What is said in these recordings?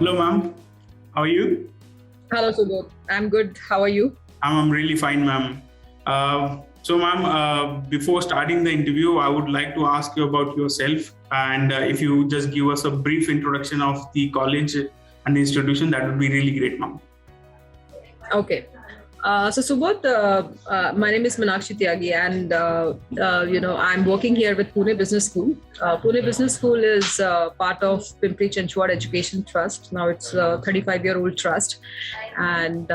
Hello, ma'am. How are you? Hello, Subodh. I'm good. How are you? I'm really fine, ma'am. Ma'am, before starting the interview, I would like to ask you about yourself. And if you just give us a brief introduction of the college and the institution, that would be really great, ma'am. Okay. Subodh, my name is Meenakshi Tyagi, and I'm working here with Pune Business School. Pune Business School is part of Pimpri Chinchwad Education Trust. Now it's a 35-year-old trust, and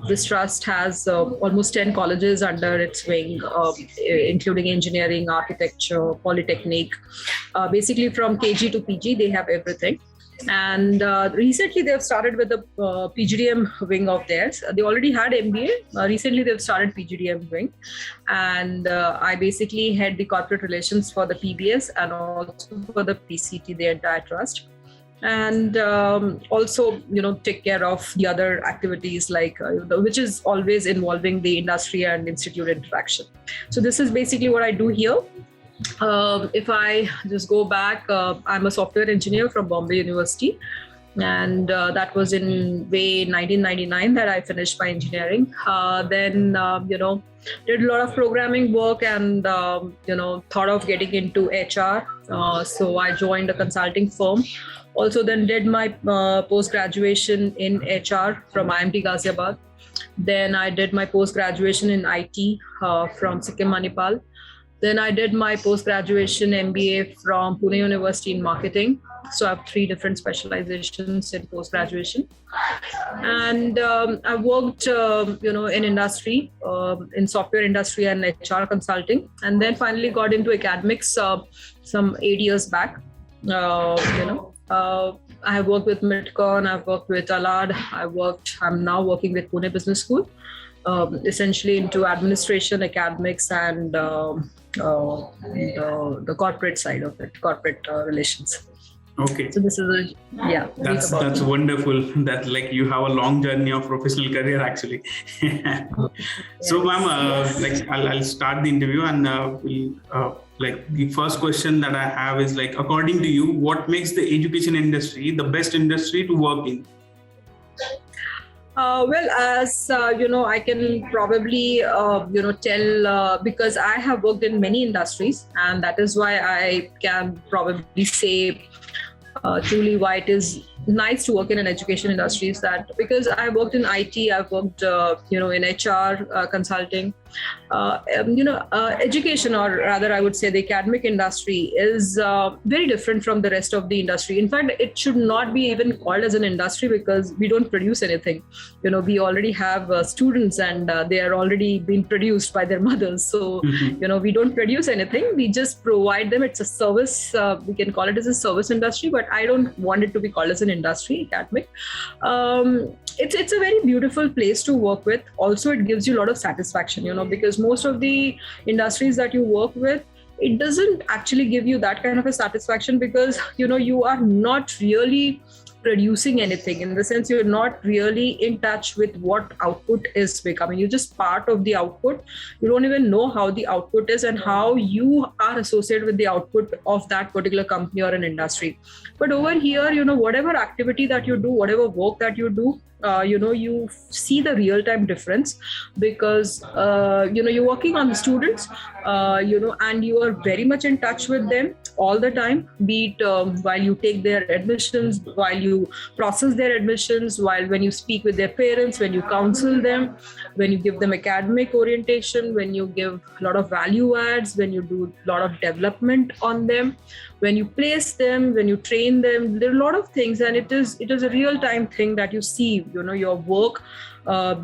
this trust has almost 10 colleges under its wing, including engineering, architecture, polytechnic. Basically, from KG to PG, they have everything. And recently they've started with the PGDM wing of theirs. They already had MBA. Recently they've started PGDM wing. And I basically head the corporate relations for the PBS and also for the PCT, the entire trust. And also, take care of the other activities like, which is always involving the industry and institute interaction. So this is basically what I do here. If I just go back, I'm a software engineer from Bombay University, and that was in May 1999 that I finished my engineering. Then did a lot of programming work and thought of getting into HR. So I joined a consulting firm. Also, then did my post graduation in HR from IMT Ghaziabad. Then I did my post graduation in IT from Sikkim Manipal. Then I did my post-graduation MBA from Pune University in marketing. So I have 3 different specializations in post-graduation. And I worked, in industry, in software industry and HR consulting. And then finally got into academics some 8 years back. I have worked with Midcon, I've worked with Alad, I'm now working with Pune Business School. Essentially into administration, academics, and the corporate side of it, corporate relations. Okay. So this is That's wonderful. That like you have a long journey of professional career actually. So, ma'am, I'll start the interview, and the first question that I have is like, according to you, what makes the education industry the best industry to work in? As I can probably tell because I have worked in many industries, and that is why I can probably say truly why it is nice to work in an education industry is that because I worked in IT, I've worked in HR consulting. Education, or rather I would say the academic industry, is very different from the rest of the industry. In fact, it should not be even called as an industry because we don't produce anything. We already have students, and they are already being produced by their mothers. So, we don't produce anything. We just provide them. It's a service. We can call it as a service industry, but I don't want it to be called as an industry, academic. It's a very beautiful place to work with. Also, it gives you a lot of satisfaction, because most of the industries that you work with, it doesn't actually give you that kind of a satisfaction because, you are not really producing anything, in the sense you're not really in touch with what output is becoming. You're just part of the output. You don't even know how the output is and how you are associated with the output of that particular company or an industry. But over here, whatever activity that you do, whatever work that you do, you see the real-time difference because, you're working on the students, and you are very much in touch with them all the time, be it while you take their admissions, while you process their admissions, when you speak with their parents, when you counsel them, when you give them academic orientation, when you give a lot of value adds, when you do a lot of development on them, when you place them, when you train them. There are a lot of things, and it is a real-time thing that you see, your work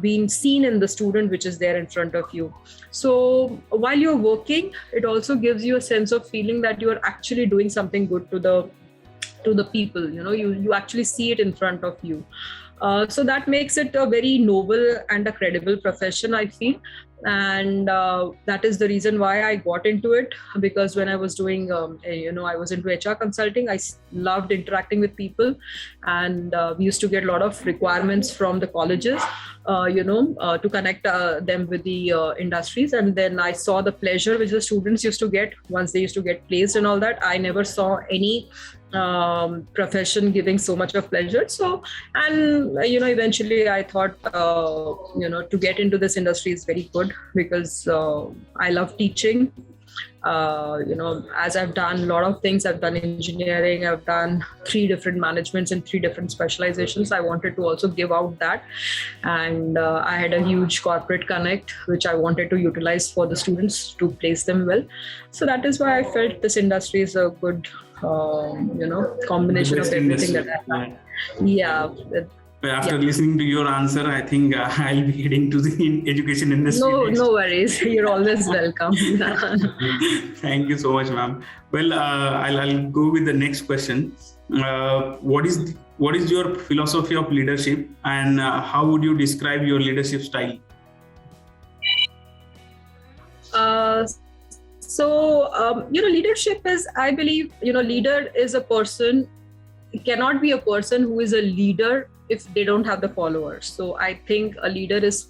being seen in the student which is there in front of you. So while you're working, it also gives you a sense of feeling that you are actually doing something good to the people. You actually see it in front of you. So that makes it a very noble and a credible profession, I feel. And that is the reason why I got into it, because when I was doing, I was into HR consulting, I loved interacting with people, and we used to get a lot of requirements from the colleges, to connect them with the industries. And then I saw the pleasure which the students used to get once they used to get placed and all that. I never saw any profession giving so much of pleasure. So, and eventually I thought, to get into this industry is very good because I love teaching. As I've done a lot of things, I've done engineering, I've done 3 different managements and 3 different specializations. I wanted to also give out that. And I had a huge corporate connect, which I wanted to utilize for the students to place them well. So that is why I felt this industry is a good, combination of everything that I have. Yeah. After listening to your answer, I think I'll be heading to the education industry. No worries. You're always welcome. Thank you so much, ma'am. Well, I'll go with the next question. What is your philosophy of leadership, and how would you describe your leadership style? Leadership is, I believe, leader is a person, cannot be a person who is a leader if they don't have the followers. So I think a leader is,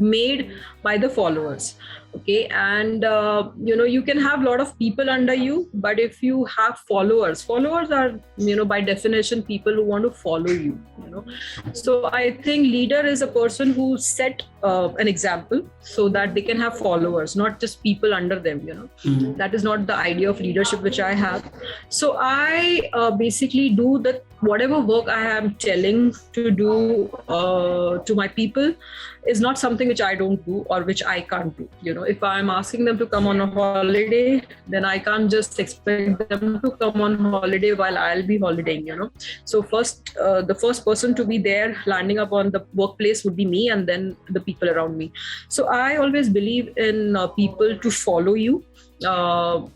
made by the followers. Okay. And, you can have a lot of people under you, but if you have followers are, by definition, people who want to follow you, So I think leader is a person who set an example so that they can have followers, not just people under them, Mm-hmm. That is not the idea of leadership which I have. So I basically do whatever work I am telling to do to my people is not something which I don't do or which I can't do. If I'm asking them to come on a holiday, then I can't just expect them to come on holiday while I'll be holidaying, So first, the first person to be there landing up on the workplace would be me, and then the people around me. So I always believe in people to follow you. And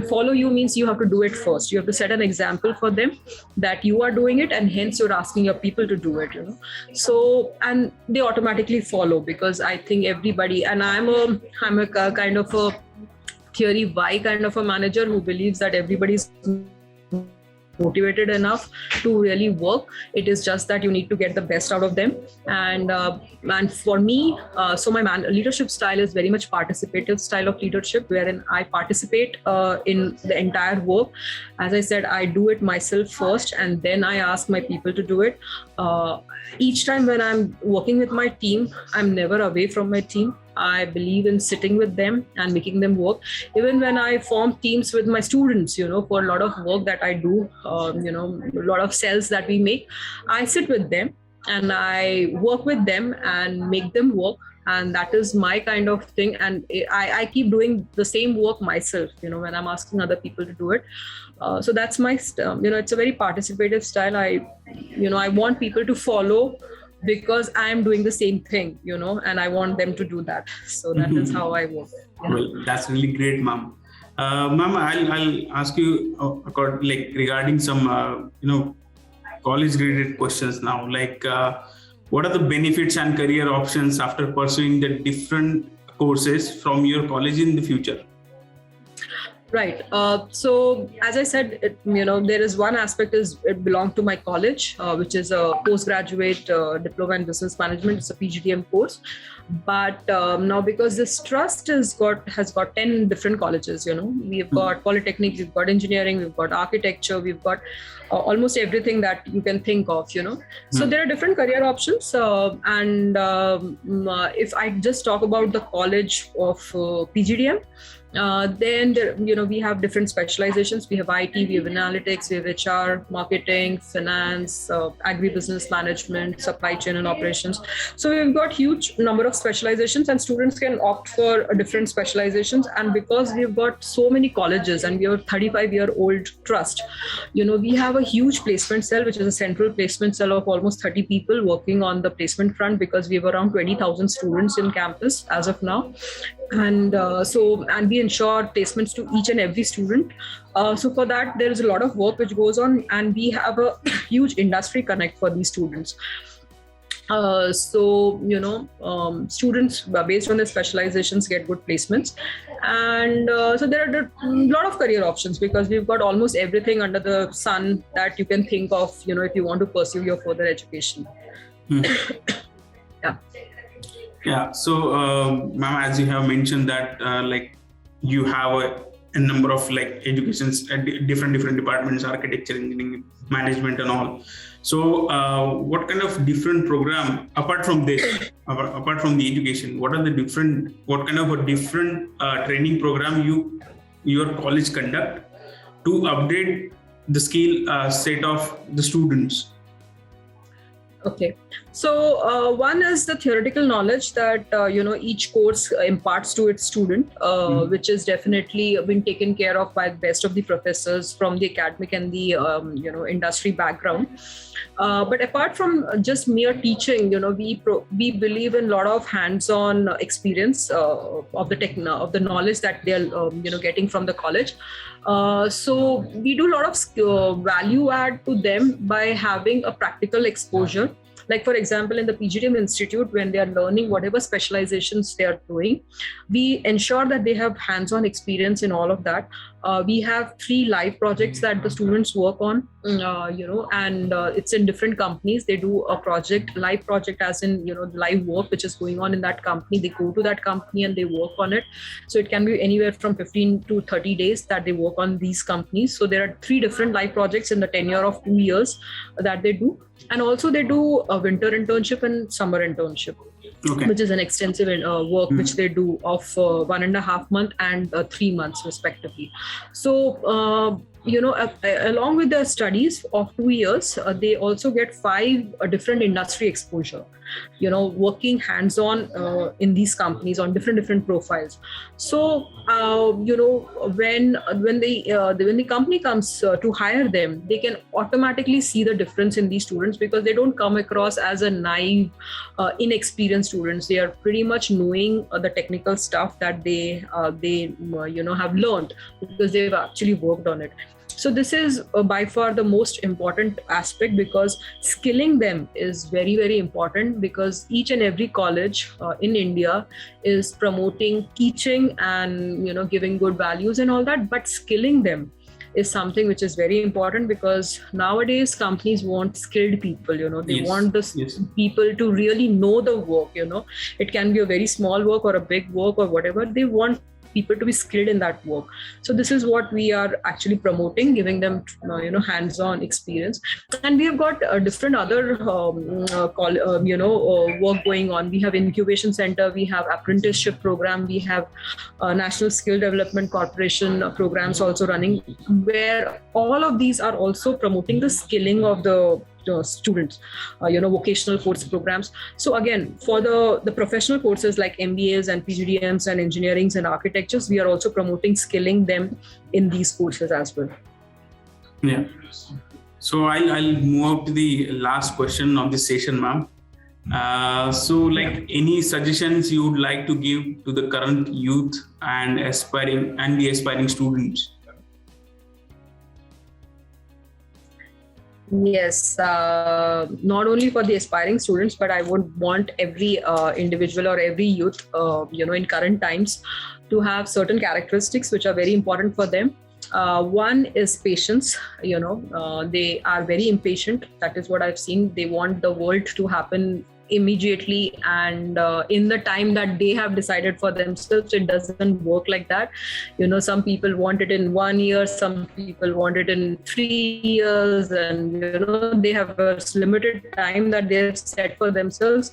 follow you means you have to do it first. You have to set an example for them that you are doing it, and hence you're asking your people to do it, So, and they automatically follow, because I think everybody, and I'm a kind of a theory why kind of a manager who believes that everybody's motivated enough to really work. It is just that you need to get the best out of them. And for me, so my leadership style is very much participative style of leadership, wherein I participate in the entire work. As I said, I do it myself first, and then I ask my people to do it. Each time when I'm working with my team, I'm never away from my team. I believe in sitting with them and making them work. Even when I form teams with my students, for a lot of work that I do, a lot of cells that we make, I sit with them and I work with them and make them work. And that is my kind of thing. And I keep doing the same work myself, when I'm asking other people to do it. So that's my, it's a very participative style. I want people to follow, because I'm doing the same thing, and I want them to do that. So that is how I work. Yeah. Well, that's really great, ma'am. Ma'am, I'll ask you regarding some, college-related questions now. What are the benefits and career options after pursuing the different courses from your college in the future? Right. So as I said, there is one aspect is it belonged to my college, which is a postgraduate diploma in business management. It's a PGDM course. But now, because this trust has got 10 different colleges, we've got polytechnic, we've got engineering, we've got architecture, we've got almost everything that you can think of, So there are different career options. And if I just talk about the college of PGDM, then we have different specializations. We have IT, we have analytics, we have HR, marketing, finance, agribusiness management, supply chain and operations. So we've got huge number of specializations, and students can opt for different specializations. And because we've got so many colleges and we are a 35-year-old trust, we have a huge placement cell, which is a central placement cell of almost 30 people working on the placement front, because we have around 20,000 students in campus as of now. And we ensure placements to each and every student. So for that, there is a lot of work which goes on, and we have a huge industry connect for these students. Students based on their specializations get good placements. And so there are a lot of career options, because we've got almost everything under the sun that you can think of, if you want to pursue your further education. Yeah. Yeah. So, ma'am, as you have mentioned that, you have a number of like educations at different departments, architecture, engineering, management, and all. So, what kind of different program apart from this, apart from the education, what kind of a different training program your college conduct to upgrade the skill set of the students? Okay, so one is the theoretical knowledge that each course imparts to its student, which is definitely been taken care of by the best of the professors from the academic and the industry background. But apart from just mere teaching, we believe in a lot of hands-on experience of the knowledge that they are getting from the college. So we do a lot of value add to them by having a practical exposure. Like, for example, in the PGDM Institute, when they are learning whatever specializations they are doing, we ensure that they have hands-on experience in all of that. We have 3 live projects that the students work on, and it's in different companies. They do a live project as in, live work which is going on in that company. They go to that company and they work on it. So it can be anywhere from 15 to 30 days that they work on these companies. So there are 3 different live projects in the tenure of 2 years that they do. And also they do a winter internship and summer internship. Okay. Which is an extensive work which they do of 1.5 months and 3 months respectively. So, along with their studies of 2 years, they also get 5 different industry exposure, working hands-on in these companies on different profiles. So, when the company comes to hire them, they can automatically see the difference in these students because they don't come across as a naive, inexperienced students. They are pretty much knowing the technical stuff that they have learned because they've actually worked on it. So this is by far the most important aspect, because skilling them is very, very important, because each and every college in India is promoting teaching and giving good values and all that, but skilling them is something which is very important, because nowadays companies want skilled people. They want the people to really know the work. It can be a very small work or a big work or whatever. They want people to be skilled in that work. So this is what we are actually promoting, giving them hands-on experience. And we have got different other work going on. We have incubation center, we have apprenticeship program, we have National Skill Development Corporation programs also running, where all of these are also promoting the skilling of the students, vocational course programs. So again, for the professional courses like MBAs and PGDMs and engineerings and architectures, we are also promoting skilling them in these courses as well. Yeah. So I'll move out to the last question of this session, ma'am. Any suggestions you would like to give to the current youth and the aspiring students? Yes, not only for the aspiring students, but I would want every individual or every youth, in current times, to have certain characteristics which are very important for them. One is patience. They are very impatient. That is what I've seen. They want the world to happen immediately and in the time that they have decided for themselves. It doesn't work like that. Some people want it in 1 year, some people want it in 3 years, and they have a limited time that they've set for themselves.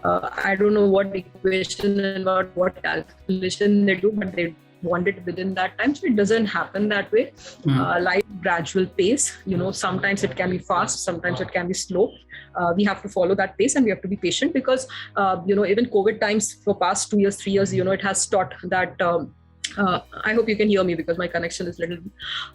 I don't know what equation and what calculation they do, but they want it within that time. So it doesn't happen that way. Life gradual pace. Sometimes it can be fast, sometimes it can be slow. We have to follow that pace and we have to be patient, because even COVID times for past 2 years, 3 years, it has taught that I hope you can hear me because my connection is little.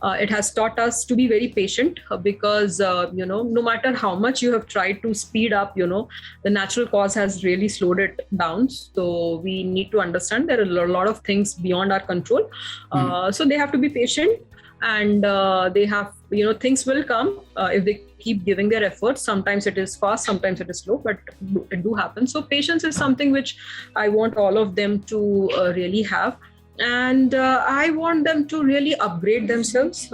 It has taught us to be very patient, because no matter how much you have tried to speed up, the natural cause has really slowed it down. So we need to understand there are a lot of things beyond our control. So they have to be patient, and they have, things will come if they keep giving their efforts. Sometimes it is fast, sometimes it is slow, but it do happen. So patience is something which I want all of them to really have. And I want them to really upgrade themselves,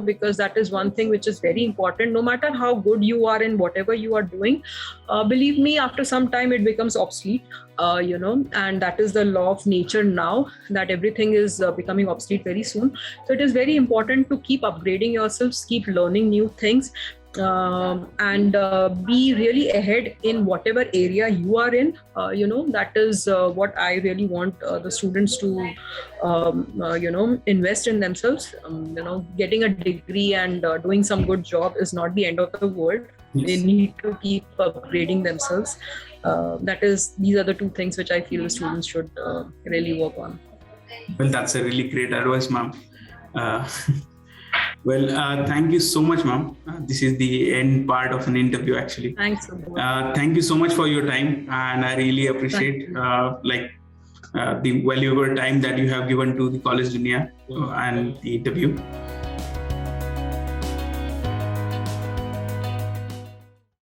because that is one thing which is very important. No matter how good you are in whatever you are doing, believe me, after some time it becomes obsolete. And that is the law of nature now, that everything is becoming obsolete very soon. So it is very important to keep upgrading yourselves, keep learning new things, and be really ahead in whatever area you are in. That is what I really want the students to invest in themselves. Getting a degree and doing some good job is not the end of the world. Yes. They need to keep upgrading themselves. These are the two things which I feel the students should really work on. Well, that's a really great advice, ma'am. Thank you so much, ma'am. This is the end part of an interview, actually. Thanks so much. Thank you so much for your time, and I really appreciate the valuable time that you have given to the College Dunia and the interview.